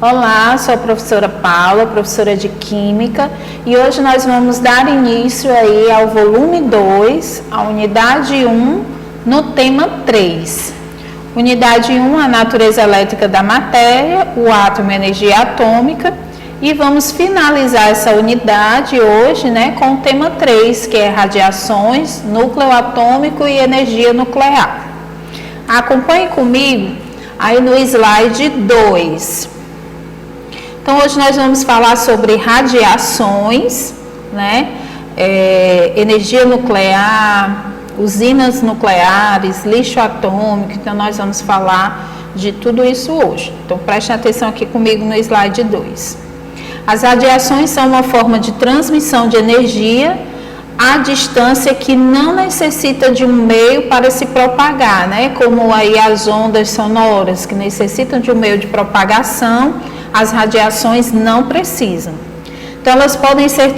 Olá, sou a professora Paula, professora de Química, e hoje nós vamos dar início aí ao volume 2, a unidade 1, no tema 3. Unidade 1, a natureza elétrica da matéria, o átomo e a energia atômica, e vamos finalizar essa unidade hoje, com o tema 3, que é radiações, núcleo atômico e energia nuclear. Acompanhe comigo aí no slide 2. Então, hoje nós vamos falar sobre radiações, energia nuclear, usinas nucleares, lixo atômico. Então, nós vamos falar de tudo isso hoje. Então, preste atenção aqui comigo no slide 2. As radiações são uma forma de transmissão de energia à distância que não necessita de um meio para se propagar, como aí as ondas sonoras que necessitam de um meio de propagação. As radiações não precisam. Então, elas podem ser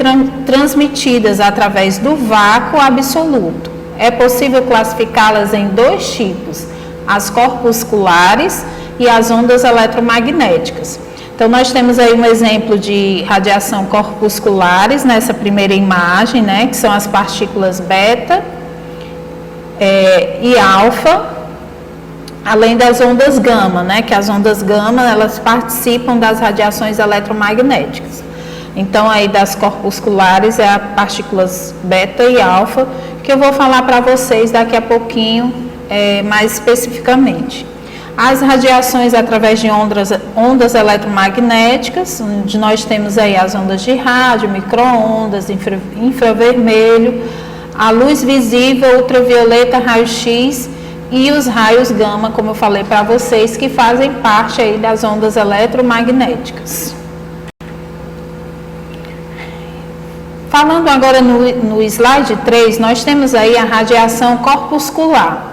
transmitidas através do vácuo absoluto. É possível classificá-las em dois tipos, as corpusculares e as ondas eletromagnéticas. Então, nós temos aí um exemplo de radiação corpusculares nessa primeira imagem, que são as partículas beta e alfa, além das ondas gama, que as ondas gama, elas participam das radiações eletromagnéticas. Então, aí das corpusculares é as partículas beta e alfa, que eu vou falar para vocês daqui a pouquinho, mais especificamente. As radiações através de ondas eletromagnéticas, onde nós temos aí as ondas de rádio, micro-ondas, infravermelho, a luz visível, ultravioleta, raio-x, e os raios gama, como eu falei para vocês, que fazem parte aí das ondas eletromagnéticas. Falando agora no slide 3, nós temos aí a radiação corpuscular.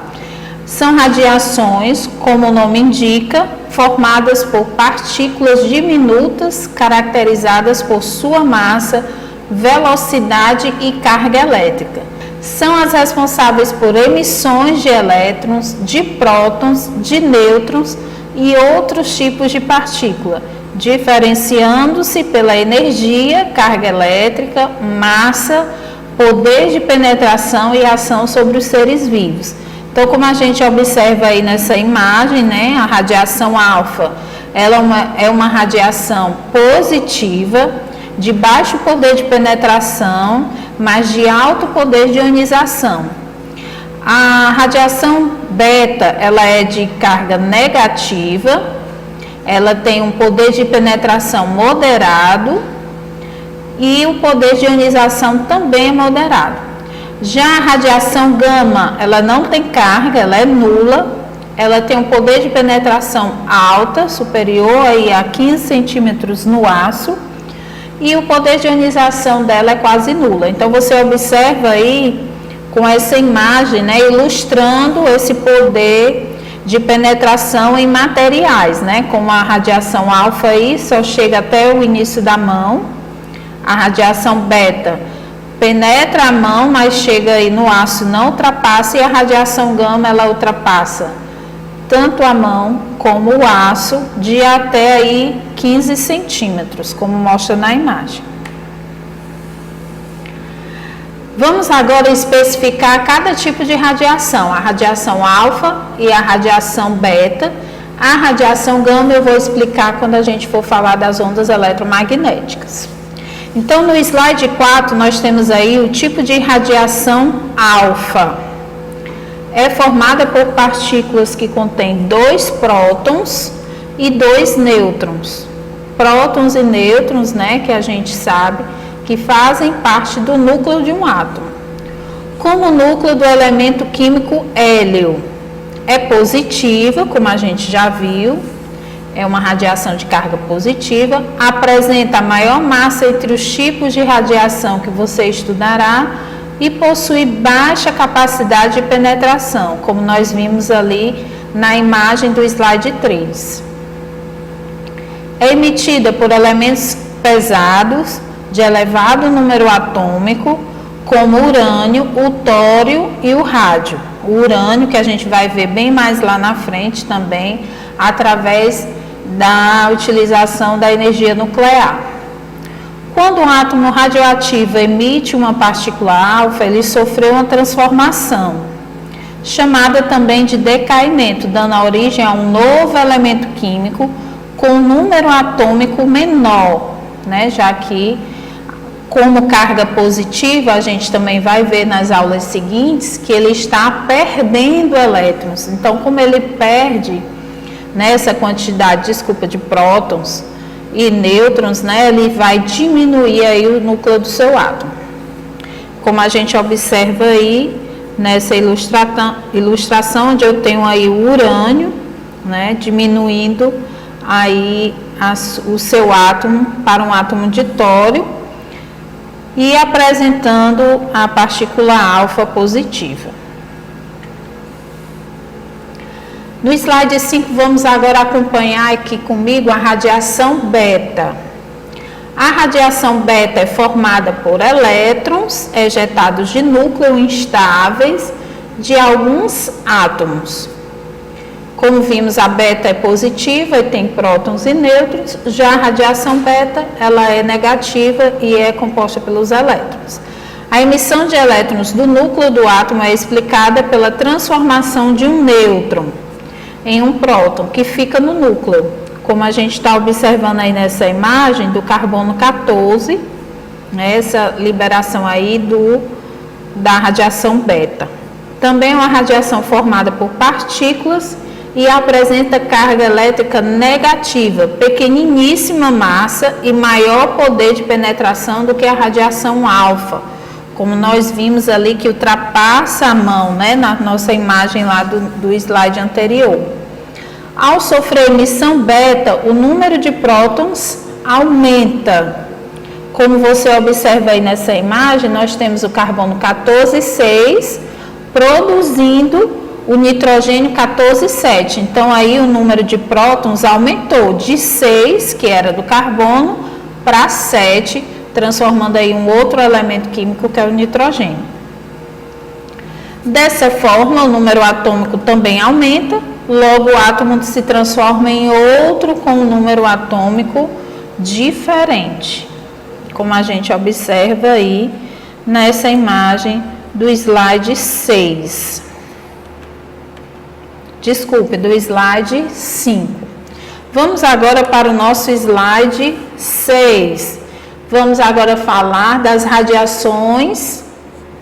São radiações, como o nome indica, formadas por partículas diminutas, caracterizadas por sua massa, velocidade e carga elétrica. São as responsáveis por emissões de elétrons, de prótons, de nêutrons e outros tipos de partícula, diferenciando-se pela energia, carga elétrica, massa, poder de penetração e ação sobre os seres vivos. Então, como a gente observa aí nessa imagem, a radiação alfa, ela é uma radiação positiva, de baixo poder de penetração, mas de alto poder de ionização. A radiação beta, ela é de carga negativa, ela tem um poder de penetração moderado e o poder de ionização também é moderado. Já a radiação gama, ela não tem carga, ela é nula, ela tem um poder de penetração alta, superior aí a 15 centímetros no aço, e o poder de ionização dela é quase nula. Então, você observa aí com essa imagem, ilustrando esse poder de penetração em materiais, como a radiação alfa aí só chega até o início da mão, a radiação beta penetra a mão, mas chega aí no aço, não ultrapassa, e a radiação gama, ela ultrapassa tanto a mão como o aço, de até aí 15 centímetros, como mostra na imagem. Vamos agora especificar cada tipo de radiação, a radiação alfa e a radiação beta. A radiação gama eu vou explicar quando a gente for falar das ondas eletromagnéticas. Então, no slide 4, nós temos aí o tipo de radiação alfa. É formada por partículas que contêm 2 prótons e 2 nêutrons. Prótons e nêutrons, que a gente sabe que fazem parte do núcleo de um átomo. Como o núcleo do elemento químico hélio é positiva, como a gente já viu, é uma radiação de carga positiva, apresenta a maior massa entre os tipos de radiação que você estudará e possui baixa capacidade de penetração, como nós vimos ali na imagem do slide 3. É emitida por elementos pesados de elevado número atômico, como o urânio, o tório e o rádio. O urânio, que a gente vai ver bem mais lá na frente também, através da utilização da energia nuclear. Quando um átomo radioativo emite uma partícula alfa, ele sofreu uma transformação, chamada também de decaimento, dando origem a um novo elemento químico com um número atômico menor, né? Já que, como carga positiva, a gente também vai ver nas aulas seguintes que ele está perdendo elétrons. Então, como ele perde nessa quantidade, de prótons e nêutrons, né, ele vai diminuir aí o núcleo do seu átomo. Como a gente observa aí nessa ilustração, onde eu tenho aí o urânio, né, diminuindo aí o seu átomo para um átomo de tório e apresentando a partícula alfa positiva. No slide 5, vamos agora acompanhar aqui comigo a radiação beta. A radiação beta é formada por elétrons ejetados de núcleo instáveis de alguns átomos. Como vimos, a beta é positiva e tem prótons e nêutrons. Já a radiação beta, ela é negativa e é composta pelos elétrons. A emissão de elétrons do núcleo do átomo é explicada pela transformação de um nêutron em um próton, que fica no núcleo, como a gente está observando aí nessa imagem do carbono 14, né, essa liberação aí da radiação beta. Também é uma radiação formada por partículas e apresenta carga elétrica negativa, pequeniníssima massa e maior poder de penetração do que a radiação alfa, como nós vimos ali que ultrapassa a mão, né, na nossa imagem lá do slide anterior. Ao sofrer emissão beta, o número de prótons aumenta. Como você observa aí nessa imagem, nós temos o carbono 14,6 produzindo o nitrogênio 14,7. Então, aí o número de prótons aumentou de 6, que era do carbono, para 7, transformando aí um outro elemento químico que é o nitrogênio. Dessa forma, o número atômico também aumenta, logo o átomo se transforma em outro com um número atômico diferente, como a gente observa aí nessa imagem do slide 6. Do slide 5. Vamos agora para o nosso slide 6. Vamos agora falar das radiações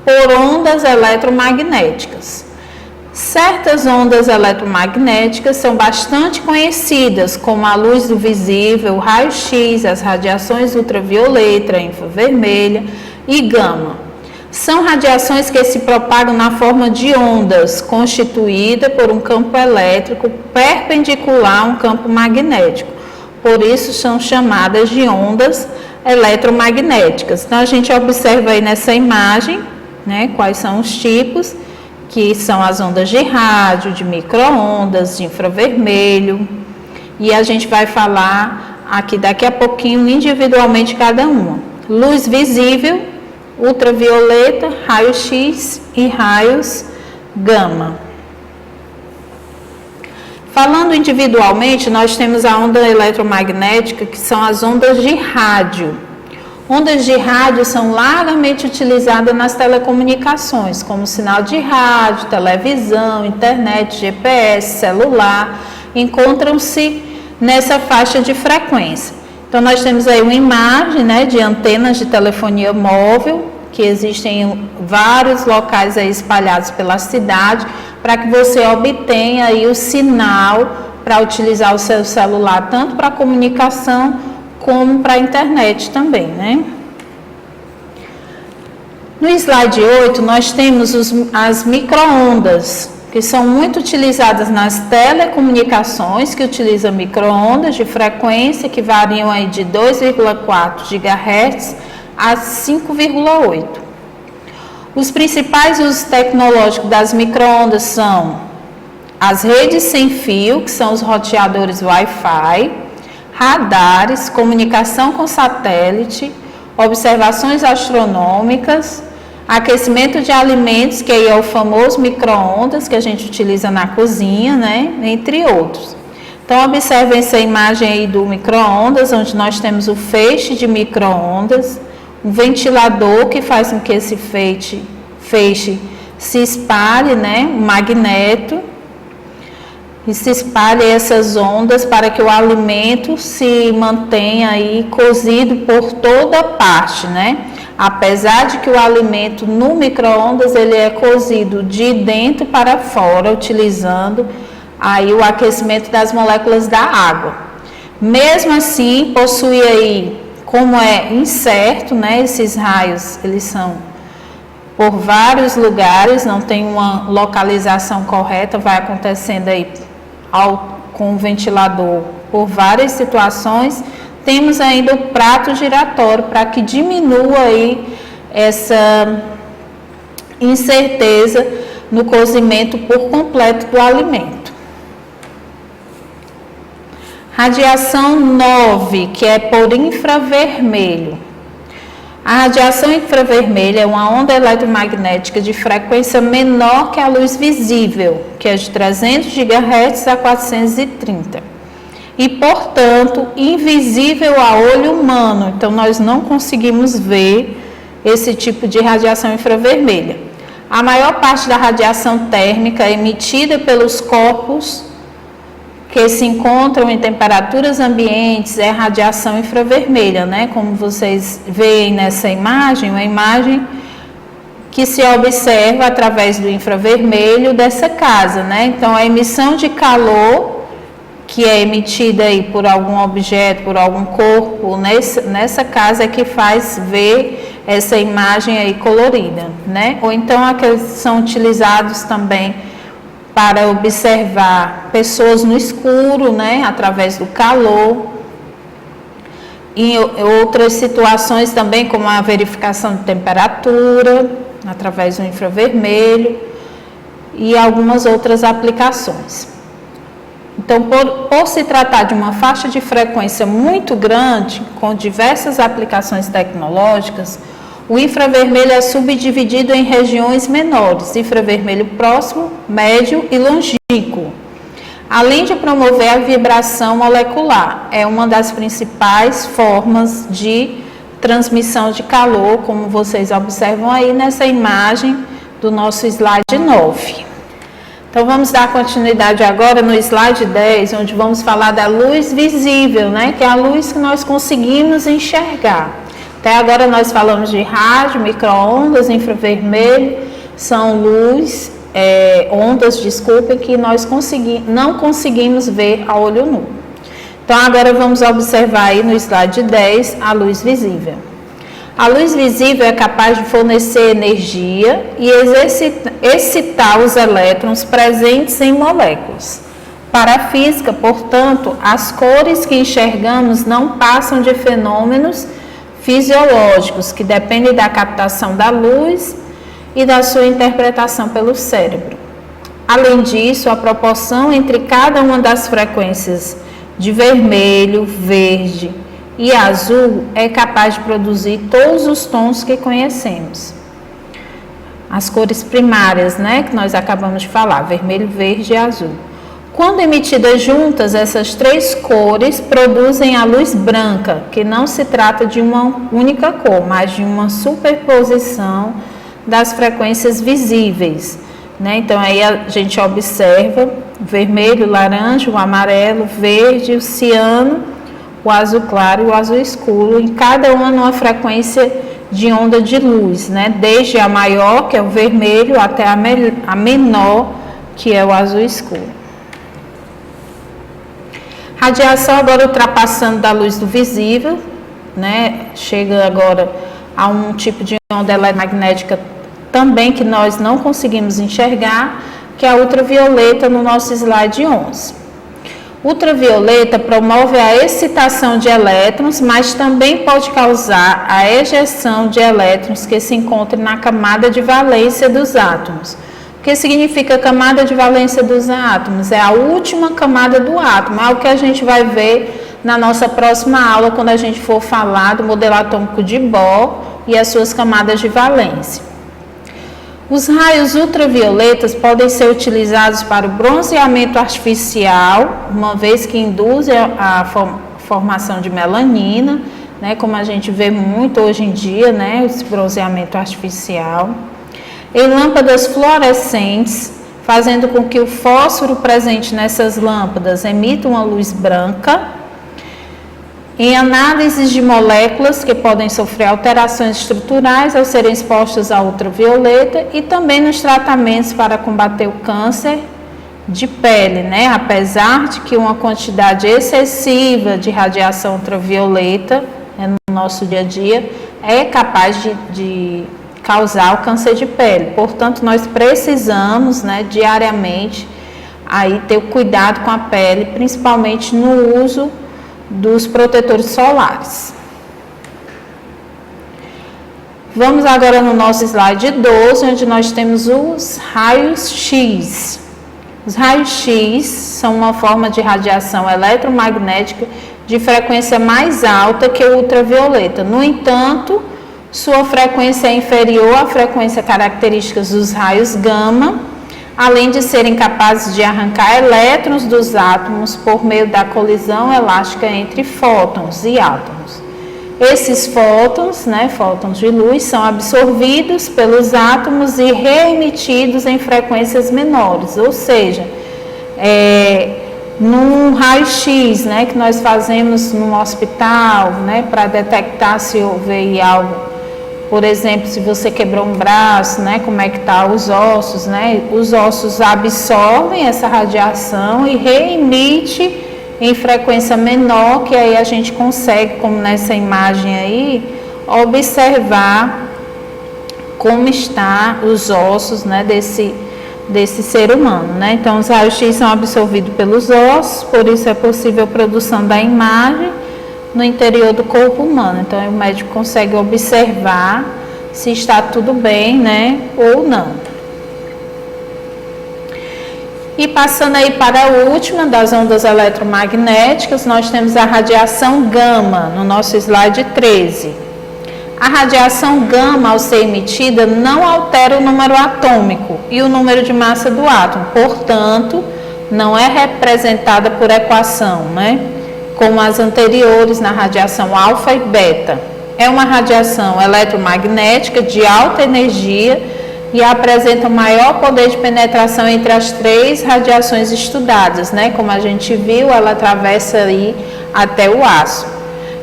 por ondas eletromagnéticas. Certas ondas eletromagnéticas são bastante conhecidas, como a luz do visível, o raio-x, as radiações ultravioleta, infravermelha e gama. São radiações que se propagam na forma de ondas, constituída por um campo elétrico perpendicular a um campo magnético. Por isso são chamadas de ondas eletromagnéticas. Então a gente observa aí nessa imagem, né, quais são os tipos, que são as ondas de rádio, de micro-ondas, de infravermelho. E a gente vai falar aqui daqui a pouquinho individualmente cada uma. Luz visível, ultravioleta, raio-x e raios gama. Falando individualmente, nós temos a onda eletromagnética, que são as ondas de rádio. Ondas de rádio são largamente utilizadas nas telecomunicações, como sinal de rádio, televisão, internet, GPS, celular, encontram-se nessa faixa de frequência. Então, nós temos aí uma imagem, né, de antenas de telefonia móvel, que existem em vários locais aí espalhados pela cidade, para que você obtenha aí o sinal para utilizar o seu celular, tanto para comunicação como para a internet também, né? No slide 8, nós temos as micro-ondas, que são muito utilizadas nas telecomunicações, que utilizam micro-ondas de frequência que variam aí de 2,4 GHz a 5,8. Os principais usos tecnológicos das micro-ondas são as redes sem fio, que são os roteadores Wi-Fi, radares, comunicação com satélite, observações astronômicas, aquecimento de alimentos, que aí é o famoso micro-ondas que a gente utiliza na cozinha, né? Entre outros. Então, observem essa imagem aí do micro-ondas, onde nós temos o feixe de micro-ondas, um ventilador que faz com que esse feixe se espalhe, né? Um magneto, e se espalhe essas ondas para que o alimento se mantenha aí cozido por toda parte, né? Apesar de que o alimento no micro-ondas ele é cozido de dentro para fora, utilizando aí o aquecimento das moléculas da água. Mesmo assim, possui aí, como é incerto, né? Esses raios, eles são por vários lugares, não tem uma localização correta, vai acontecendo aí com o ventilador por várias situações. Temos ainda o prato giratório para que diminua aí essa incerteza no cozimento por completo do alimento. Radiação 9, que é por infravermelho. A radiação infravermelha é uma onda eletromagnética de frequência menor que a luz visível, que é de 300 GHz a 430. E, portanto, invisível a olho humano. Então, nós não conseguimos ver esse tipo de radiação infravermelha. A maior parte da radiação térmica emitida pelos corpos que se encontram em temperaturas ambientes é radiação infravermelha, né? Como vocês veem nessa imagem, uma imagem que se observa através do infravermelho dessa casa, né? Então, a emissão de calor que é emitida aí por algum objeto, por algum corpo, nessa casa é que faz ver essa imagem aí colorida, né? Ou então aqueles são utilizados também para observar pessoas no escuro, né? Através do calor. Em outras situações também, como a verificação de temperatura, através do infravermelho e algumas outras aplicações. Então, por se tratar de uma faixa de frequência muito grande, com diversas aplicações tecnológicas, o infravermelho é subdividido em regiões menores, infravermelho próximo, médio e longínquo. Além de promover a vibração molecular, é uma das principais formas de transmissão de calor, como vocês observam aí nessa imagem do nosso slide 9. Então, vamos dar continuidade agora no slide 10, onde vamos falar da luz visível, né? Que é a luz que nós conseguimos enxergar. Até agora nós falamos de rádio, micro-ondas, infravermelho, são ondas, que nós não conseguimos ver a olho nu. Então, agora vamos observar aí no slide 10 a luz visível. A luz visível é capaz de fornecer energia e excitar os elétrons presentes em moléculas. Para a física, portanto, as cores que enxergamos não passam de fenômenos fisiológicos que dependem da captação da luz e da sua interpretação pelo cérebro. Além disso, a proporção entre cada uma das frequências de vermelho, verde e azul é capaz de produzir todos os tons que conhecemos. As cores primárias, né, que nós acabamos de falar, vermelho, verde e azul. Quando emitidas juntas, essas três cores produzem a luz branca, que não se trata de uma única cor, mas de uma superposição das frequências visíveis, né? Então, aí a gente observa o vermelho, o laranja, o amarelo, o verde, o ciano, o azul claro e o azul escuro, em cada uma numa frequência de onda de luz, né? Desde a maior, que é o vermelho, até a menor, que é o azul escuro. Radiação agora ultrapassando da luz do visível, né? Chega agora a um tipo de onda eletromagnética também que nós não conseguimos enxergar, que é a ultravioleta no nosso slide 11. Ultravioleta promove a excitação de elétrons, mas também pode causar a ejeção de elétrons que se encontram na camada de valência dos átomos. O que significa camada de valência dos átomos? É a última camada do átomo, é o que a gente vai ver na nossa próxima aula, quando a gente for falar do modelo atômico de Bohr e as suas camadas de valência. Os raios ultravioletas podem ser utilizados para o bronzeamento artificial, uma vez que induzem a formação de melanina, né, como a gente vê muito hoje em dia, né, esse bronzeamento artificial. Em lâmpadas fluorescentes, fazendo com que o fósforo presente nessas lâmpadas emita uma luz branca. Em análises de moléculas que podem sofrer alterações estruturais ao serem expostas à ultravioleta e também nos tratamentos para combater o câncer de pele, né? Apesar de que uma quantidade excessiva de radiação ultravioleta, né, no nosso dia a dia é capaz de causar o câncer de pele. Portanto, nós precisamos, né, diariamente aí ter cuidado com a pele, principalmente no uso dos protetores solares. Vamos agora no nosso slide 12, onde nós temos os raios X. Os raios X são uma forma de radiação eletromagnética de frequência mais alta que o ultravioleta. No entanto, sua frequência é inferior à frequência característica dos raios gama, além de serem capazes de arrancar elétrons dos átomos por meio da colisão elástica entre fótons e átomos. Esses fótons, né, fótons de luz, são absorvidos pelos átomos e reemitidos em frequências menores, ou seja, num raio-x, né, que nós fazemos no hospital, né, para detectar se houve algo. Por exemplo, se você quebrou um braço, né, como é que tá os ossos, né? Os ossos absorvem essa radiação e reemite em frequência menor, que aí a gente consegue, como nessa imagem aí, observar como está os ossos, né, desse ser humano, né? Então, os raios-x são absorvidos pelos ossos, por isso é possível a produção da imagem no interior do corpo humano. Então, o médico consegue observar se está tudo bem, né, ou não. E passando aí para a última das ondas eletromagnéticas, nós temos a radiação gama, no nosso slide 13. A radiação gama, ao ser emitida, não altera o número atômico e o número de massa do átomo, portanto, não é representada por equação, né? Como as anteriores na radiação alfa e beta. É uma radiação eletromagnética de alta energia e apresenta maior poder de penetração entre as três radiações estudadas, né? Como a gente viu, ela atravessa aí até o aço.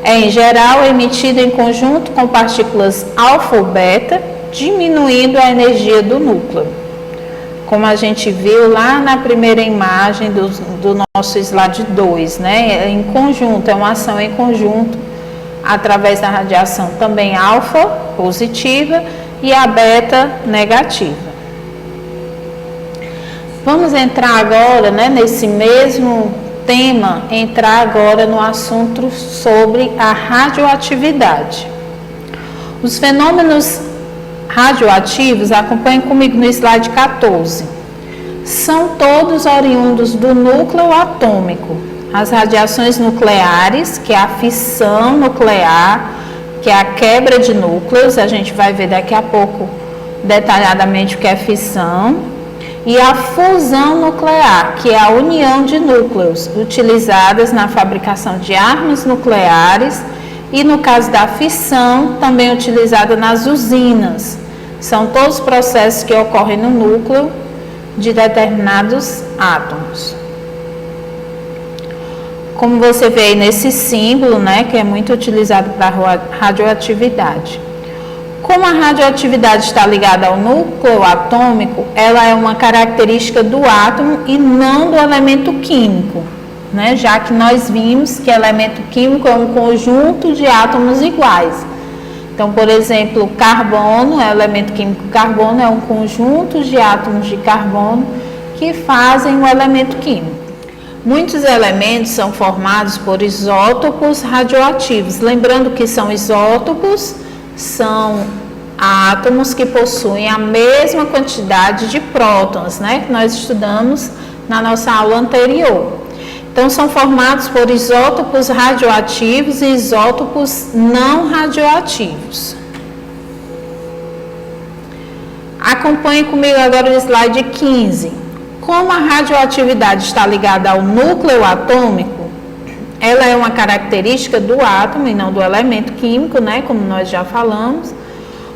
É, em geral, emitida em conjunto com partículas alfa ou beta, diminuindo a energia do núcleo. Como a gente viu lá na primeira imagem do nosso slide 2, né? Em conjunto, é uma ação em conjunto, através da radiação também alfa, positiva, e a beta, negativa. Vamos entrar agora, né, nesse mesmo tema, entrar agora no assunto sobre a radioatividade. Os fenômenos radioativos, acompanhem comigo no slide 14, são todos oriundos do núcleo atômico. As radiações nucleares, que é a fissão nuclear, que é a quebra de núcleos, a gente vai ver daqui a pouco detalhadamente o que é fissão, e a fusão nuclear, que é a união de núcleos, utilizadas na fabricação de armas nucleares e, no caso da fissão, também utilizada nas usinas. São todos processos que ocorrem no núcleo de determinados átomos. Como você vê aí nesse símbolo, né, que é muito utilizado para a radioatividade. Como a radioatividade está ligada ao núcleo atômico, ela é uma característica do átomo e não do elemento químico, né? Já que nós vimos que elemento químico é um conjunto de átomos iguais. Então, por exemplo, o carbono, o elemento químico carbono é um conjunto de átomos de carbono que fazem o elemento químico. Muitos elementos são formados por isótopos radioativos. Lembrando que são isótopos, são átomos que possuem a mesma quantidade de prótons, né, que nós estudamos na nossa aula anterior. Então, são formados por isótopos radioativos e isótopos não radioativos. Acompanhe comigo agora o slide 15. Como a radioatividade está ligada ao núcleo atômico, ela é uma característica do átomo e não do elemento químico, né? Como nós já falamos.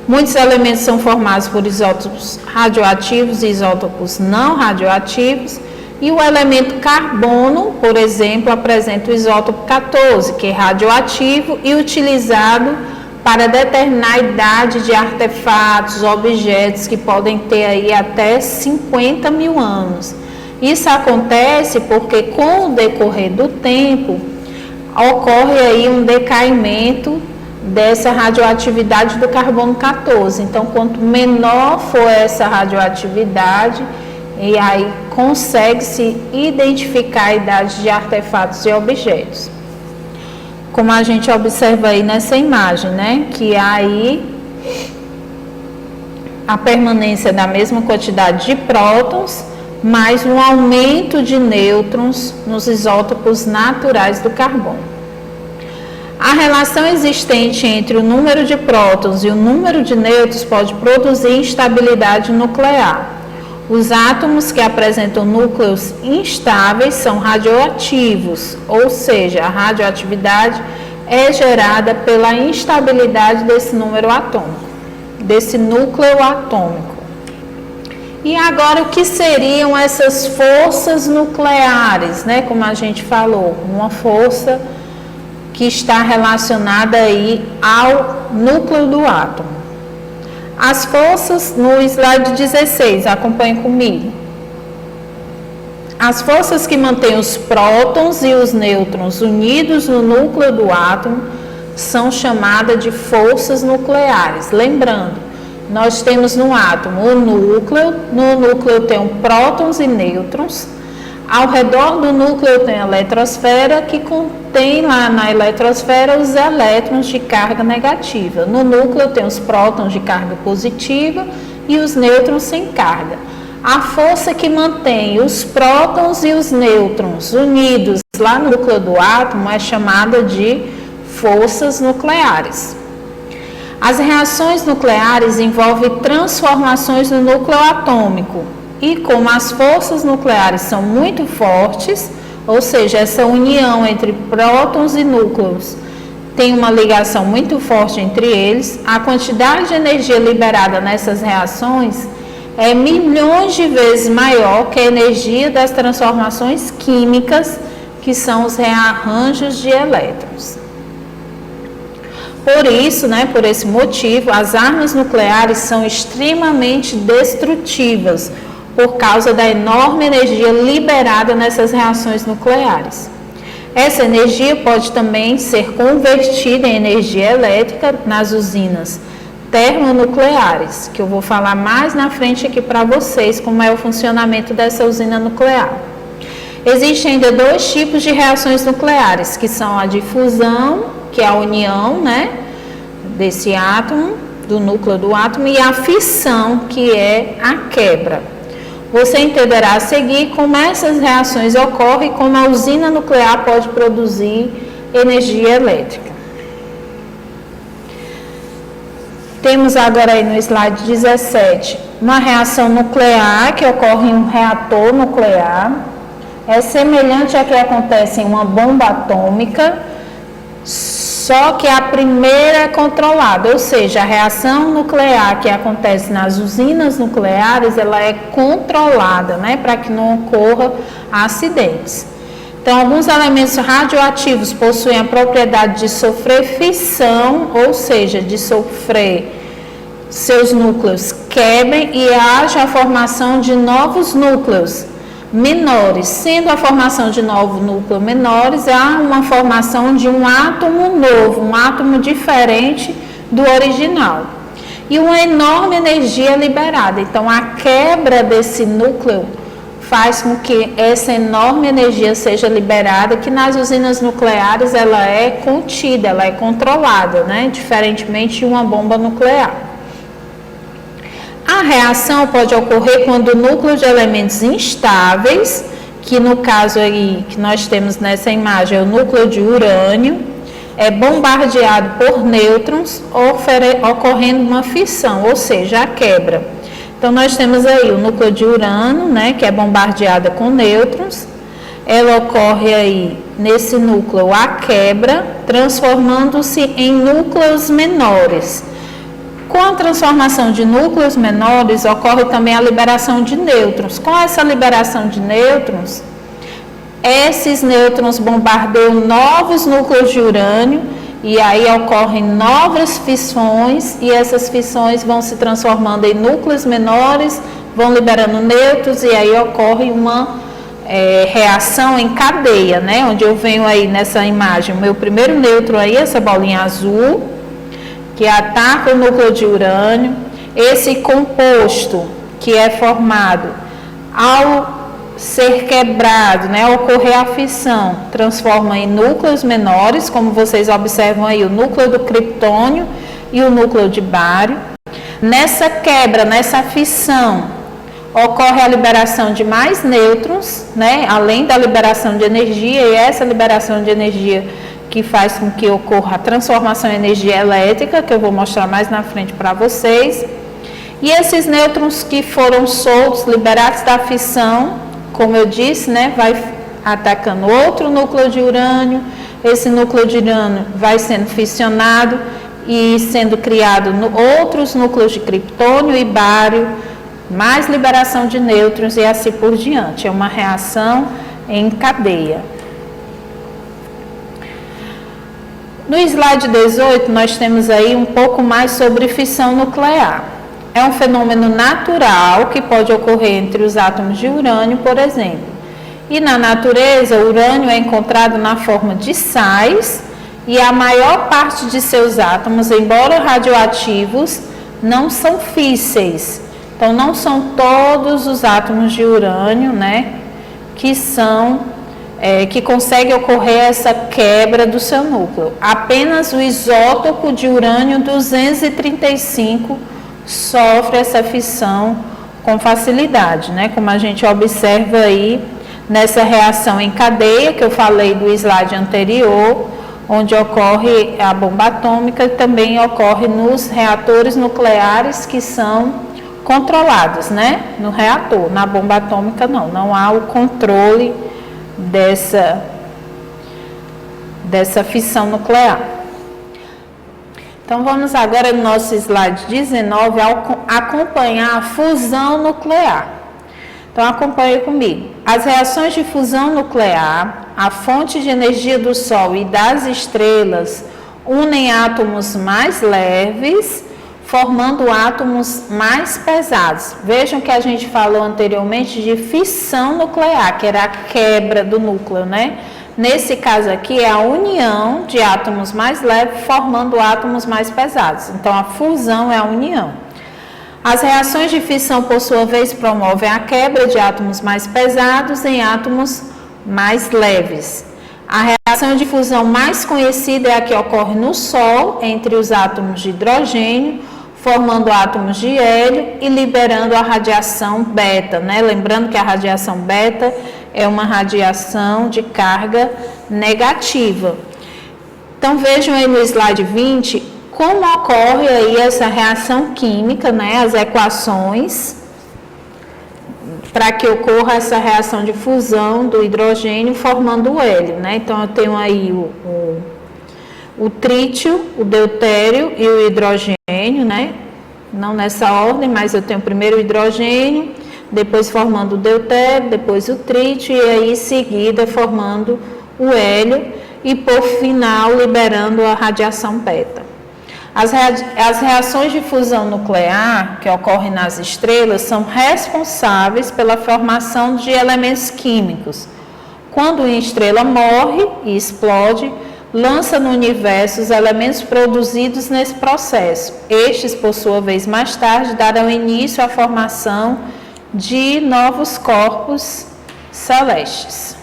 Muitos elementos são formados por isótopos radioativos e isótopos não radioativos. E o elemento carbono, por exemplo, apresenta o isótopo 14, que é radioativo e utilizado para determinar a idade de artefatos, objetos que podem ter aí até 50 mil anos. Isso acontece porque com o decorrer do tempo ocorre aí um decaimento dessa radioatividade do carbono 14. Então, quanto menor for essa radioatividade, e aí consegue-se identificar a idade de artefatos e objetos. Como a gente observa aí nessa imagem, né? Que há aí a permanência da mesma quantidade de prótons, mais um aumento de nêutrons nos isótopos naturais do carbono. A relação existente entre o número de prótons e o número de nêutrons pode produzir instabilidade nuclear. Os átomos que apresentam núcleos instáveis são radioativos, ou seja, a radioatividade é gerada pela instabilidade desse número atômico, desse núcleo atômico. E agora, o que seriam essas forças nucleares, né? Como a gente falou, uma força que está relacionada aí ao núcleo do átomo. As forças no slide 16, acompanhe comigo. As forças que mantêm os prótons e os nêutrons unidos no núcleo do átomo são chamadas de forças nucleares. Lembrando, nós temos no átomo o núcleo, no núcleo tem prótons e nêutrons, ao redor do núcleo tem a eletrosfera, que contém lá na eletrosfera os elétrons de carga negativa. No núcleo tem os prótons de carga positiva e os nêutrons sem carga. A força que mantém os prótons e os nêutrons unidos lá no núcleo do átomo é chamada de forças nucleares. As reações nucleares envolvem transformações no núcleo atômico. E como as forças nucleares são muito fortes, ou seja, essa união entre prótons e núcleos tem uma ligação muito forte entre eles, a quantidade de energia liberada nessas reações é milhões de vezes maior que a energia das transformações químicas, que são os rearranjos de elétrons. Por isso, por esse motivo, as armas nucleares são extremamente destrutivas, por causa da enorme energia liberada nessas reações nucleares. Essa energia pode também ser convertida em energia elétrica nas usinas termonucleares, que eu vou falar mais na frente aqui para vocês como é o funcionamento dessa usina nuclear. Existem ainda dois tipos de reações nucleares, que são a de fusão, que é a união, desse átomo, do núcleo do átomo, e a fissão, que é a quebra. Você entenderá a seguir como essas reações ocorrem e como a usina nuclear pode produzir energia elétrica. Temos agora aí no slide 17 uma reação nuclear que ocorre em um reator nuclear. É semelhante à que acontece em uma bomba atômica, só que a primeira é controlada, ou seja, a reação nuclear que acontece nas usinas nucleares, ela é controlada, para que não ocorra acidentes. Então, alguns elementos radioativos possuem a propriedade de sofrer fissão, ou seja, de sofrer seus núcleos quebrem e haja a formação de novos núcleos menores. Sendo a formação de novos núcleos menores, há uma formação de um átomo novo, um átomo diferente do original. E uma enorme energia liberada. Então, a quebra desse núcleo faz com que essa enorme energia seja liberada, que nas usinas nucleares ela é contida, ela é controlada, diferentemente de uma bomba nuclear. A reação pode ocorrer quando o núcleo de elementos instáveis, que no caso aí que nós temos nessa imagem é o núcleo de urânio, é bombardeado por nêutrons, ocorrendo uma fissão, ou seja, a quebra. Então, nós temos aí o núcleo de urânio, né, que é bombardeada com nêutrons. Ela ocorre aí, nesse núcleo, a quebra, transformando-se em núcleos menores. Com a transformação de núcleos menores, ocorre também a liberação de nêutrons. Com essa liberação de nêutrons, esses nêutrons bombardeiam novos núcleos de urânio, e aí ocorrem novas fissões, e essas fissões vão se transformando em núcleos menores, vão liberando nêutrons, e aí ocorre uma reação em cadeia, né? Onde eu venho aí nessa imagem, o meu primeiro nêutron aí, essa bolinha azul, que ataca o núcleo de urânio. Esse composto que é formado ao ser quebrado, né, ocorrer a fissão, transforma em núcleos menores, como vocês observam aí, o núcleo do criptônio e o núcleo de bário. Nessa quebra, nessa fissão, ocorre a liberação de mais nêutrons, né, além da liberação de energia, e essa liberação de energia que faz com que ocorra a transformação em energia elétrica, que eu vou mostrar mais na frente para vocês. E esses nêutrons que foram soltos, liberados da fissão, como eu disse, né, vai atacando outro núcleo de urânio. Esse núcleo de urânio vai sendo fissionado e sendo criado outros núcleos de criptônio e bário, mais liberação de nêutrons e assim por diante. É uma reação em cadeia. No slide 18, nós temos aí um pouco mais sobre fissão nuclear. É um fenômeno natural que pode ocorrer entre os átomos de urânio, por exemplo. E na natureza, o urânio é encontrado na forma de sais e a maior parte de seus átomos, embora radioativos, não são físseis. Então, não são todos os átomos de urânio, né, que consegue ocorrer essa quebra do seu núcleo. Apenas o isótopo de urânio 235 sofre essa fissão com facilidade, né? Como a gente observa aí nessa reação em cadeia que eu falei do slide anterior, onde ocorre a bomba atômica, também ocorre nos reatores nucleares que são controlados, né? No reator, na bomba atômica não há o controle dessa fissão nuclear. Então, vamos agora no nosso slide 19 acompanhar a fusão nuclear. Então, acompanhe comigo. As reações de fusão nuclear, a fonte de energia do Sol e das estrelas, unem átomos mais leves, formando átomos mais pesados. Vejam que a gente falou anteriormente de fissão nuclear, que era a quebra do núcleo, né? Nesse caso aqui é a união de átomos mais leves formando átomos mais pesados. Então, a fusão é a união. As reações de fissão, por sua vez, promovem a quebra de átomos mais pesados em átomos mais leves. A reação de fusão mais conhecida é a que ocorre no Sol, entre os átomos de hidrogênio, formando átomos de hélio e liberando a radiação beta, né? Lembrando que a radiação beta é uma radiação de carga negativa. Então, vejam aí no slide 20 como ocorre aí essa reação química, né? As equações para que ocorra essa reação de fusão do hidrogênio formando o hélio, né? Então, eu tenho aí o trítio, o deutério e o hidrogênio, né? Não nessa ordem, mas eu tenho primeiro o hidrogênio, depois formando o deutério, depois o trítio e aí em seguida formando o hélio e por final liberando a radiação beta. As reações de fusão nuclear que ocorrem nas estrelas são responsáveis pela formação de elementos químicos. Quando uma estrela morre e explode, lança no universo os elementos produzidos nesse processo. Estes, por sua vez, mais tarde, darão início à formação de novos corpos celestes.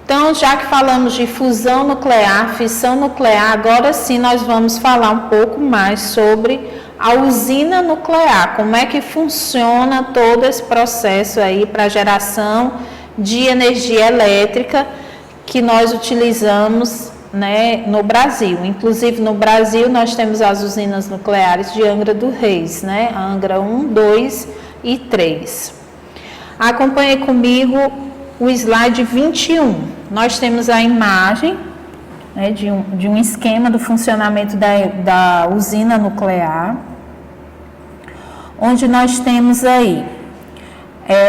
Então, já que falamos de fusão nuclear, fissão nuclear, agora sim nós vamos falar um pouco mais sobre a usina nuclear, como é que funciona todo esse processo aí para a geração de energia elétrica que nós utilizamos né, no Brasil. Inclusive, no Brasil, nós temos as usinas nucleares de Angra dos Reis, né, Angra 1, 2 e 3. Acompanhe comigo o slide 21. Nós temos a imagem, né, de um esquema do funcionamento da usina nuclear, onde nós temos aí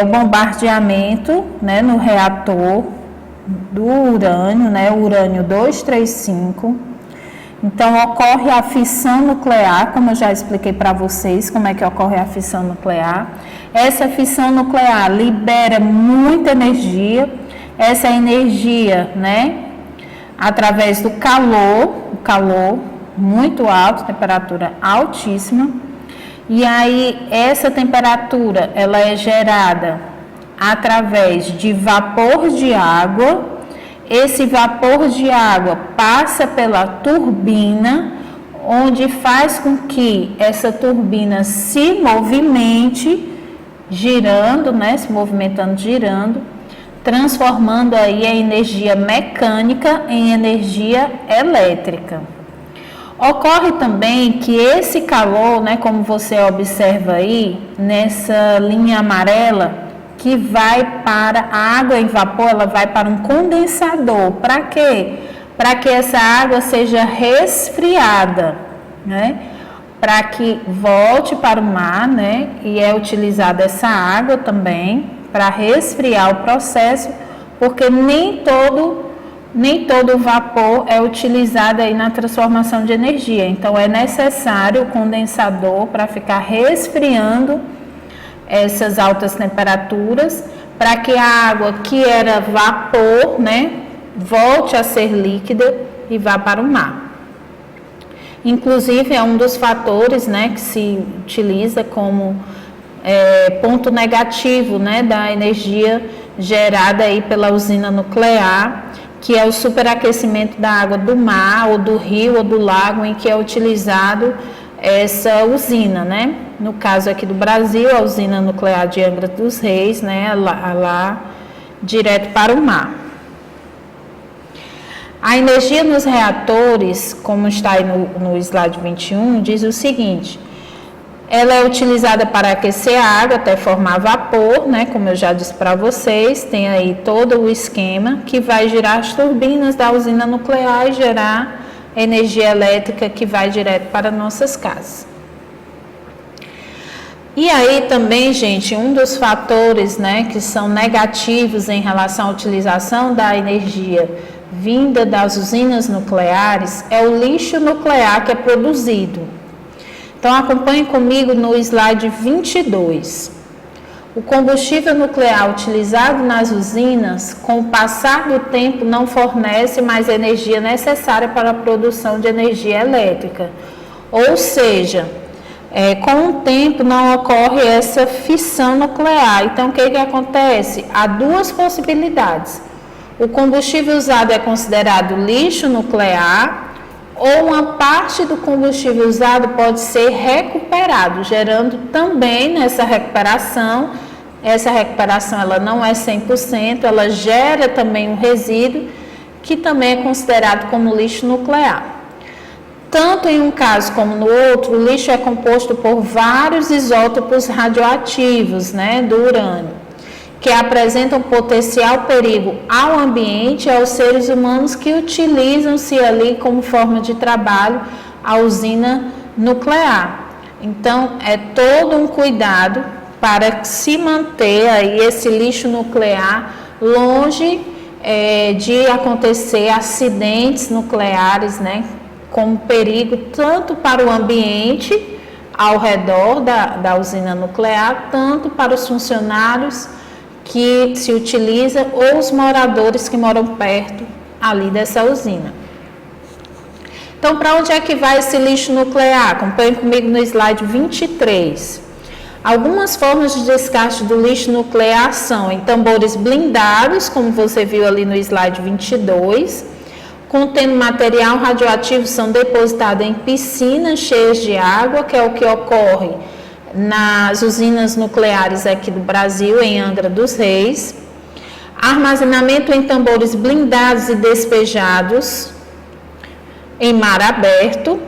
o bombardeamento, né, no reator do urânio, né, o urânio 235. Então, ocorre a fissão nuclear, como eu já expliquei para vocês como é que ocorre a fissão nuclear. Essa fissão nuclear libera muita energia, essa energia, né, através do calor muito alto, temperatura altíssima. E aí, essa temperatura, ela é gerada através de vapor de água. Esse vapor de água passa pela turbina, onde faz com que essa turbina se movimente, girando, né, se movimentando, girando, transformando aí a energia mecânica em energia elétrica. Ocorre também que esse calor, né, como você observa aí, nessa linha amarela, que vai para a água em vapor, ela vai para um condensador. Para quê? Para que essa água seja resfriada, né? Para que volte para o mar, né? E é utilizada essa água também para resfriar o processo, porque nem todo o vapor é utilizado aí na transformação de energia. Então, é necessário o condensador para ficar resfriando essas altas temperaturas, para que a água que era vapor, né, volte a ser líquida e vá para o mar. Inclusive, é um dos fatores, né, que se utiliza como ponto negativo, né, da energia gerada aí pela usina nuclear, que é o superaquecimento da água do mar, ou do rio, ou do lago, em que é utilizado essa usina, né? No caso aqui do Brasil, a usina nuclear de Angra dos Reis, né? Lá direto para o mar. A energia nos reatores, como está aí no slide 21, diz o seguinte: ela é utilizada para aquecer a água até formar vapor, né? Como eu já disse para vocês, tem aí todo o esquema que vai girar as turbinas da usina nuclear e gerar energia elétrica que vai direto para nossas casas. E aí também, gente, um dos fatores, né, que são negativos em relação à utilização da energia vinda das usinas nucleares é o lixo nuclear que é produzido. Então, acompanhe comigo no slide 22. O combustível nuclear utilizado nas usinas, com o passar do tempo, não fornece mais energia necessária para a produção de energia elétrica. Ou seja, com o tempo não ocorre essa fissão nuclear. Então, o que acontece? Há duas possibilidades. O combustível usado é considerado lixo nuclear, ou uma parte do combustível usado pode ser recuperado, gerando também nessa recuperação. Essa recuperação ela não é 100%, ela gera também um resíduo que também é considerado como lixo nuclear. Tanto em um caso como no outro, o lixo é composto por vários isótopos radioativos, né, do urânio, que apresentam potencial perigo ao ambiente e aos seres humanos que utilizam-se ali como forma de trabalho a usina nuclear. Então, é todo um cuidado para se manter aí esse lixo nuclear longe de acontecer acidentes nucleares, né, com perigo tanto para o ambiente ao redor da usina nuclear, tanto para os funcionários que se utiliza ou os moradores que moram perto ali dessa usina. Então, para onde é que vai esse lixo nuclear? Acompanhe comigo no slide 23. Algumas formas de descarte do lixo nuclear são em tambores blindados, como você viu ali no slide 22, contendo material radioativo, são depositados em piscinas cheias de água, que é o que ocorre nas usinas nucleares aqui do Brasil, em Angra dos Reis. Armazenamento em tambores blindados e despejados, em mar aberto,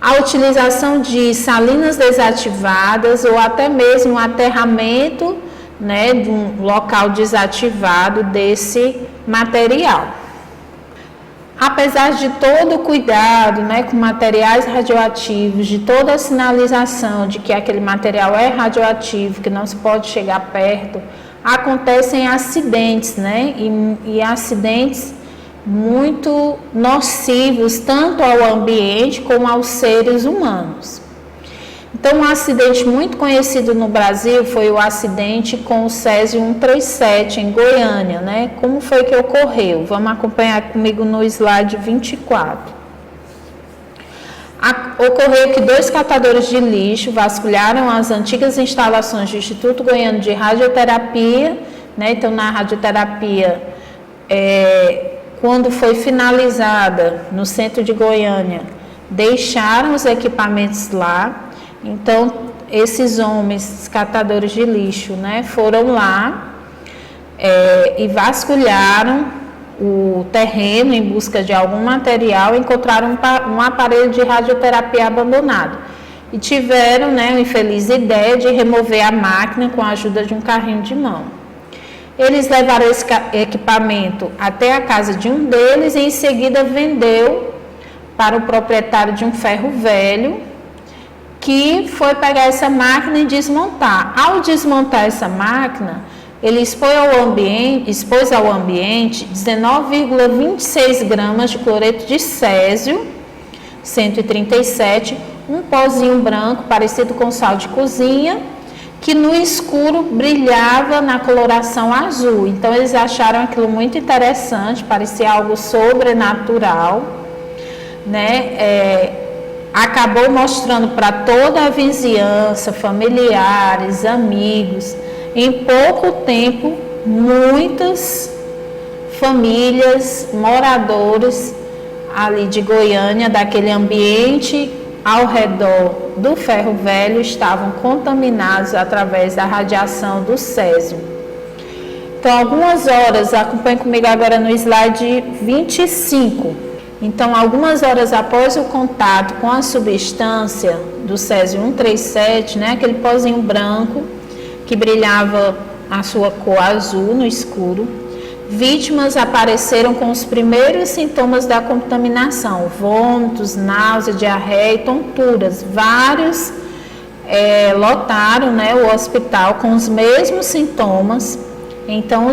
a utilização de salinas desativadas ou até mesmo o aterramento, né, de um local desativado desse material. Apesar de todo o cuidado, né, com materiais radioativos, de toda a sinalização de que aquele material é radioativo, que não se pode chegar perto, acontecem acidentes, né, e acidentes muito nocivos tanto ao ambiente como aos seres humanos. Então, um acidente muito conhecido no Brasil foi o acidente com o Césio 137 em Goiânia, né? Como foi que ocorreu? Vamos acompanhar comigo no slide 24. Ocorreu que 2 catadores de lixo vasculharam as antigas instalações do Instituto Goiano de Radioterapia, né? Então, na radioterapia, quando foi finalizada no centro de Goiânia, deixaram os equipamentos lá. Então, esses homens catadores de lixo, né, foram lá e vasculharam o terreno em busca de algum material, encontraram um aparelho de radioterapia abandonado e tiveram, né, a infeliz ideia de remover a máquina com a ajuda de um carrinho de mão. Eles levaram esse equipamento até a casa de um deles e em seguida vendeu para o proprietário de um ferro velho, que foi pegar essa máquina e desmontar. Ao desmontar essa máquina, ele expôs ao ambiente 19,26 gramas de cloreto de césio 137, um pozinho branco parecido com sal de cozinha, que no escuro brilhava na coloração azul. Então eles acharam aquilo muito interessante, parecia algo sobrenatural, né? Acabou mostrando para toda a vizinhança, familiares, amigos. Em pouco tempo, muitas famílias, moradores ali de Goiânia, daquele ambiente ao redor do ferro velho, estavam contaminados através da radiação do césio. Então, algumas horas, acompanhe comigo agora no slide 25. Então, algumas horas após o contato com a substância do césio 137, né, aquele pozinho branco que brilhava a sua cor azul no escuro, vítimas apareceram com os primeiros sintomas da contaminação: vômitos, náusea, diarreia e tonturas. Vários lotaram, né, o hospital com os mesmos sintomas. Então,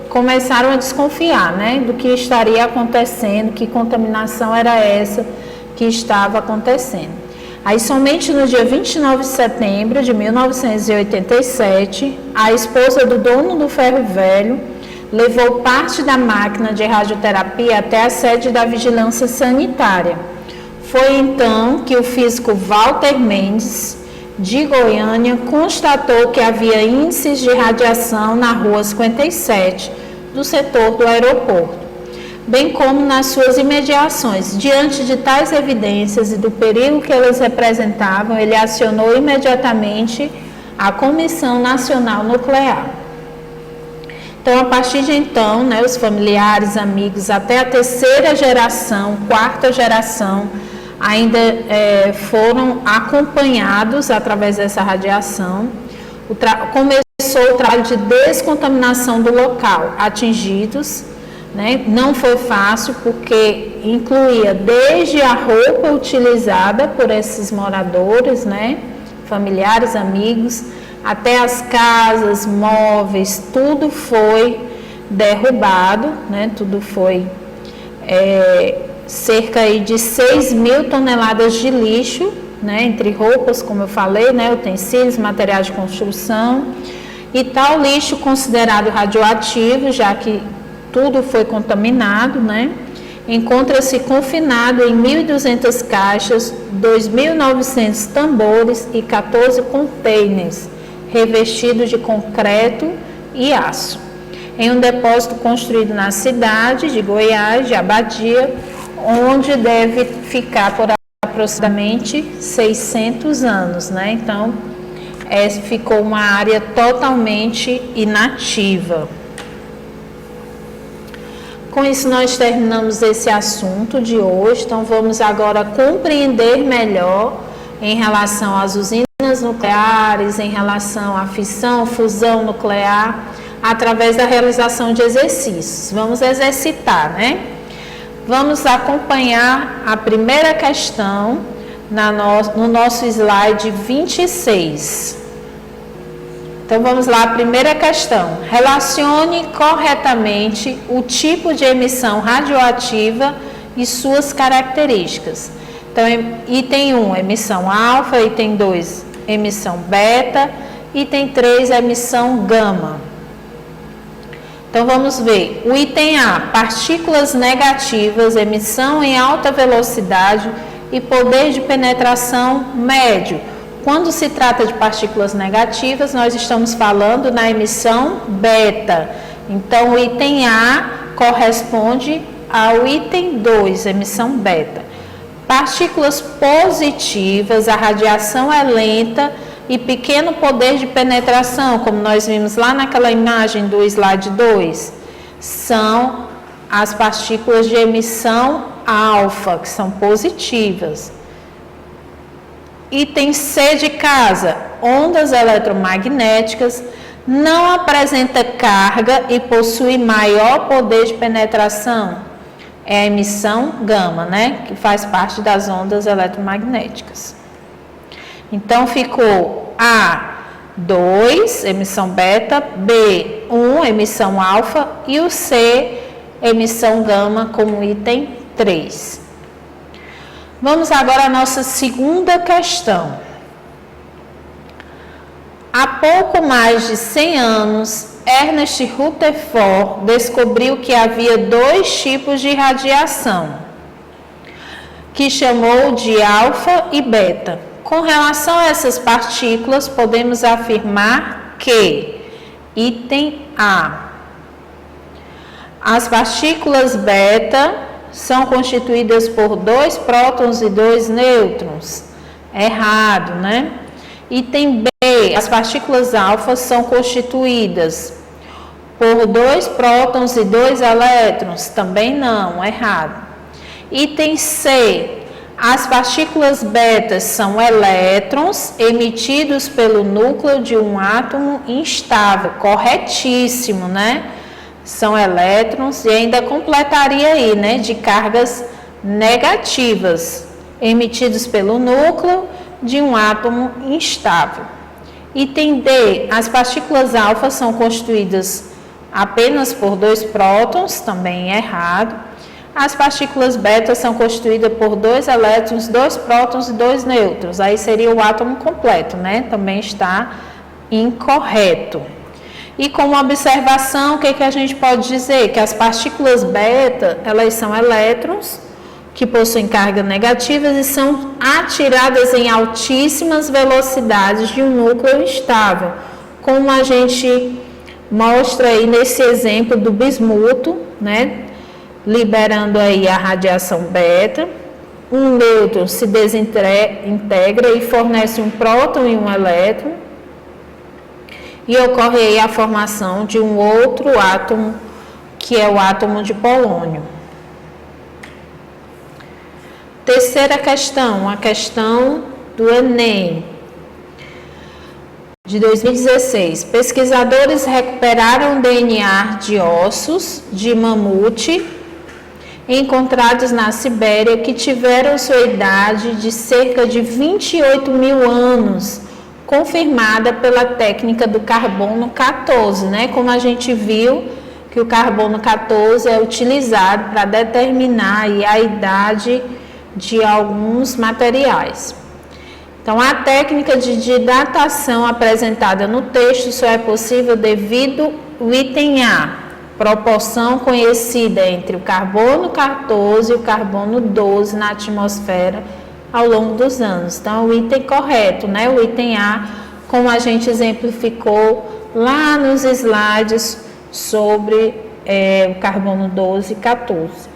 começaram a desconfiar, né, do que estaria acontecendo, que contaminação era essa que estava acontecendo. Aí, somente no dia 29 de setembro de 1987, a esposa do dono do ferro velho levou parte da máquina de radioterapia até a sede da vigilância sanitária. Foi então que o físico Walter Mendes, de Goiânia, constatou que havia índices de radiação na rua 57, do setor do aeroporto, bem como nas suas imediações. Diante de tais evidências e do perigo que elas representavam, ele acionou imediatamente a Comissão Nacional Nuclear. Então, a partir de então, né, os familiares, amigos, até a terceira geração, quarta geração, ainda foram acompanhados através dessa radiação. Começou o trabalho de descontaminação do local atingidos, né? Não foi fácil porque incluía desde a roupa utilizada por esses moradores, né, familiares, amigos, até as casas, móveis, tudo foi derrubado, né? Tudo foi cerca aí de 6.000 toneladas de lixo, né? Entre roupas, como eu falei, né? Utensílios, materiais de construção, e tal lixo considerado radioativo, já que tudo foi contaminado, né? Encontra-se confinado em 1.200 caixas, 2.900 tambores e 14 containers revestidos de concreto e aço, em um depósito construído na cidade de Goiás, de Abadia, onde deve ficar por aproximadamente 600 anos, né? Então, ficou uma área totalmente inativa. Com isso, nós terminamos esse assunto de hoje. Então, vamos agora compreender melhor em relação às usinas nucleares, em relação à fissão, fusão nuclear, através da realização de exercícios. Vamos exercitar, né? Vamos acompanhar a primeira questão no nosso slide 26. Então, vamos lá, a primeira questão. Relacione corretamente o tipo de emissão radioativa e suas características. Então, item 1, emissão alfa, item 2, emissão beta, item 3, emissão gama. Então, vamos ver. O item A, partículas negativas, emissão em alta velocidade e poder de penetração médio. Quando se trata de partículas negativas, nós estamos falando na emissão beta. Então, o item A corresponde ao item 2, emissão beta. Partículas positivas, a radiação é lenta e pequeno poder de penetração, como nós vimos lá naquela imagem do slide 2, são as partículas de emissão alfa, que são positivas. Item C de casa, ondas eletromagnéticas, não apresenta carga e possui maior poder de penetração. É a emissão gama, né? Que faz parte das ondas eletromagnéticas. Então, ficou A, 2, emissão beta, B, 1, emissão alfa e o C, emissão gama, como item 3. Vamos agora à nossa segunda questão. Há pouco mais de 100 anos, Ernest Rutherford descobriu que havia 2 tipos de radiação, que chamou de alfa e beta. Com relação a essas partículas, podemos afirmar que, item A, as partículas beta são constituídas por 2 prótons e 2 nêutrons. Errado, né? Item B, as partículas alfa são constituídas por 2 prótons e 2 elétrons. Também não, errado. Item C, as partículas beta são elétrons emitidos pelo núcleo de um átomo instável. Corretíssimo, né? São elétrons e ainda completaria aí, né, de cargas negativas emitidos pelo núcleo de um átomo instável. Item D, as partículas alfa são constituídas apenas por 2 prótons, também errado. As partículas beta são constituídas por 2 elétrons, 2 prótons e 2 nêutrons. Aí seria o átomo completo, né? Também está incorreto. E como observação, o que a gente pode dizer? Que as partículas beta, elas são elétrons que possuem cargas negativas e são atiradas em altíssimas velocidades de um núcleo estável, como a gente mostra aí nesse exemplo do bismuto, né? Liberando aí a radiação beta. Um nêutron se desintegra e fornece um próton e um elétron. E ocorre aí a formação de um outro átomo, que é o átomo de polônio. Terceira questão, a questão do Enem, de 2016. Pesquisadores recuperaram DNA de ossos de mamute encontrados na Sibéria que tiveram sua idade de cerca de 28 mil anos, confirmada pela técnica do carbono 14, né? Como a gente viu que o carbono 14 é utilizado para determinar aí a idade de alguns materiais. Então, a técnica de datação apresentada no texto só é possível devido ao item A, proporção conhecida entre o carbono 14 e o carbono 12 na atmosfera ao longo dos anos. Então, o item correto, né? O item A, como a gente exemplificou lá nos slides sobre o carbono 12 e 14.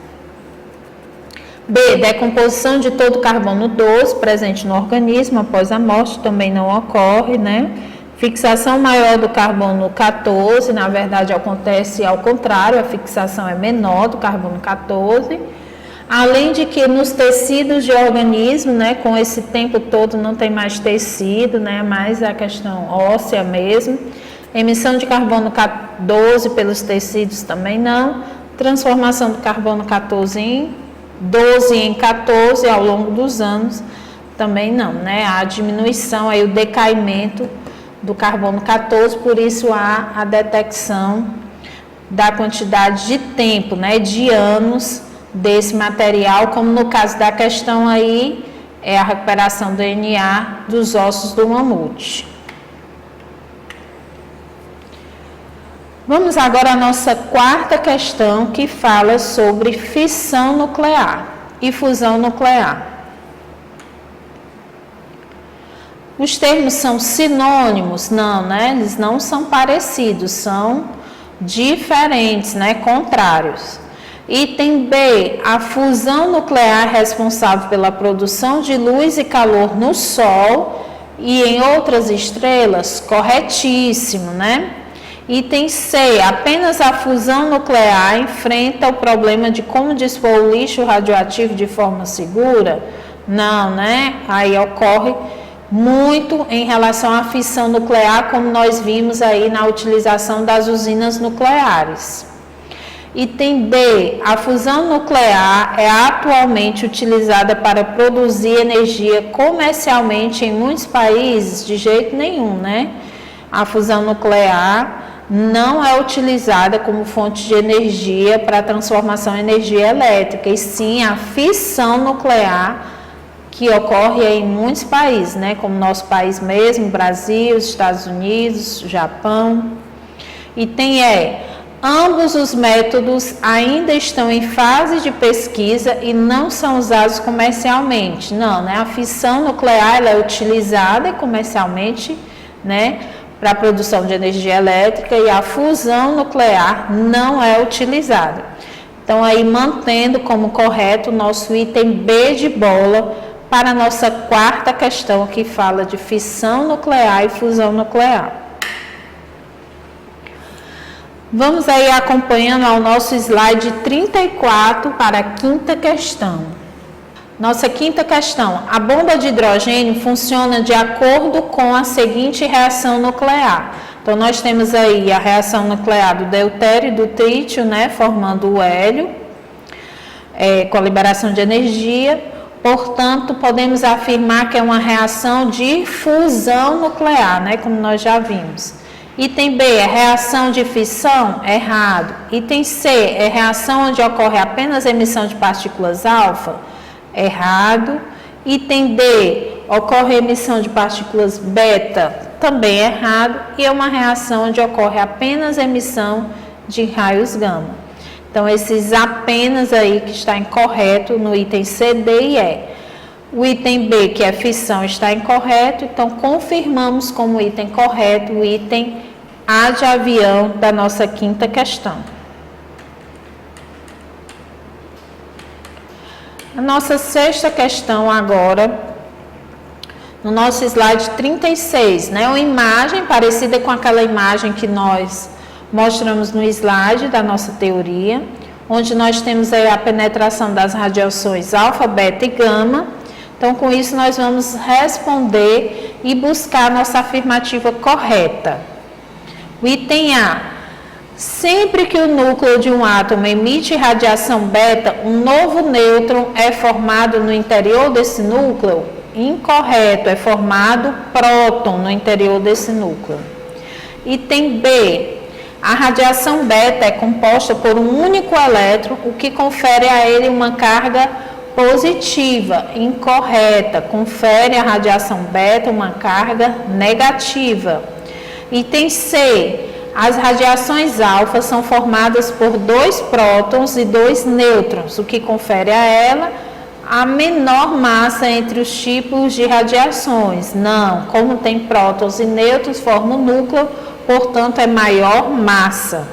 B, decomposição de todo o carbono 12 presente no organismo após a morte também não ocorre, né? Fixação maior do carbono 14, na verdade acontece ao contrário, a fixação é menor do carbono 14. Além de que nos tecidos de organismo, né, com esse tempo todo não tem mais tecido, né, mais a questão óssea mesmo. Emissão de carbono 12 pelos tecidos também não. Transformação do carbono 14 em 12 em 14 ao longo dos anos também não, né? A diminuição, aí o decaimento do carbono 14, por isso há a detecção da quantidade de tempo, né, de anos desse material, como no caso da questão aí, é a recuperação do DNA dos ossos do mamute. Vamos agora à nossa quarta questão, que fala sobre fissão nuclear e fusão nuclear. Os termos são sinônimos? Não, né? Eles não são parecidos, são diferentes, né? Contrários. Item B, a fusão nuclear responsável pela produção de luz e calor no Sol e em outras estrelas? Corretíssimo, né? Item C, apenas a fusão nuclear enfrenta o problema de como dispor o lixo radioativo de forma segura? Não, né? Aí ocorre muito em relação à fissão nuclear, como nós vimos aí na utilização das usinas nucleares. Item D, a fusão nuclear é atualmente utilizada para produzir energia comercialmente em muitos países? De jeito nenhum, né? A fusão nuclear não é utilizada como fonte de energia para transformação em energia elétrica, e sim a fissão nuclear, que ocorre em muitos países, né? Como nosso país mesmo, Brasil, Estados Unidos, Japão. Item E, ambos os métodos ainda estão em fase de pesquisa e não são usados comercialmente. Não, né? A fissão nuclear ela é utilizada comercialmente, né, para a produção de energia elétrica, e a fusão nuclear não é utilizada. Então, aí mantendo como correto o nosso item B de bola para a nossa quarta questão, que fala de fissão nuclear e fusão nuclear. Vamos aí acompanhando ao nosso slide 34 para a quinta questão. Nossa quinta questão, a bomba de hidrogênio funciona de acordo com a seguinte reação nuclear. Então, nós temos aí a reação nuclear do deutério e do trítio, né, formando o hélio, com a liberação de energia. Portanto, podemos afirmar que é uma reação de fusão nuclear, né, como nós já vimos. Item B, é reação de fissão? Errado. Item C, é reação onde ocorre apenas emissão de partículas alfa? Errado. Item D, ocorre emissão de partículas beta? Também errado. E é uma reação onde ocorre apenas emissão de raios gama. Então, esses apenas aí que está incorreto no item C, D e E. O item B, que é fissão, está incorreto, então confirmamos como item correto o item A de avião da nossa quinta questão. A nossa sexta questão agora, no nosso slide 36, né? Uma imagem parecida com aquela imagem que nós mostramos no slide da nossa teoria, onde nós temos aí a penetração das radiações alfa, beta e gama. Então, com isso, nós vamos responder e buscar a nossa afirmativa correta. O item A. Sempre que o núcleo de um átomo emite radiação beta, um novo nêutron é formado no interior desse núcleo? Incorreto, é formado próton no interior desse núcleo. Item B. A radiação beta é composta por um único elétron, o que confere a ele uma carga positiva. Incorreta, confere a radiação beta uma carga negativa. Item C. As radiações alfa são formadas por 2 prótons e 2 nêutrons, o que confere a ela a menor massa entre os tipos de radiações. Não, como tem prótons e nêutrons, forma o núcleo, portanto é maior massa.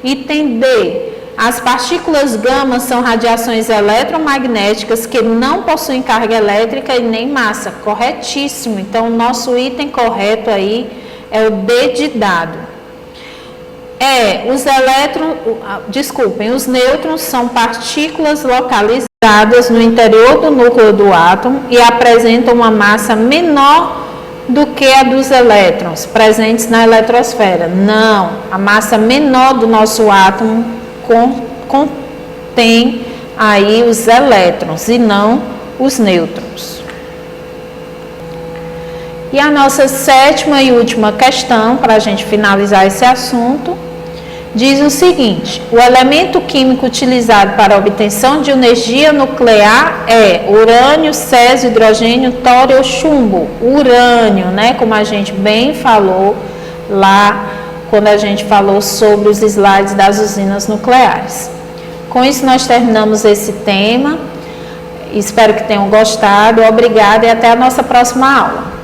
Item D. As partículas gama são radiações eletromagnéticas que não possuem carga elétrica e nem massa. Corretíssimo. Então, o nosso item correto aí É o D de dado. Os nêutrons são partículas localizadas no interior do núcleo do átomo e apresentam uma massa menor do que a dos elétrons presentes na eletrosfera. Não, a massa menor do nosso átomo contém aí os elétrons e não os nêutrons. E a nossa sétima e última questão, para a gente finalizar esse assunto, diz o seguinte: o elemento químico utilizado para a obtenção de energia nuclear é urânio, césio, hidrogênio, tório ou chumbo. Urânio, né? Como a gente bem falou lá quando a gente falou sobre os slides das usinas nucleares. Com isso nós terminamos esse tema. Espero que tenham gostado. Obrigada e até a nossa próxima aula.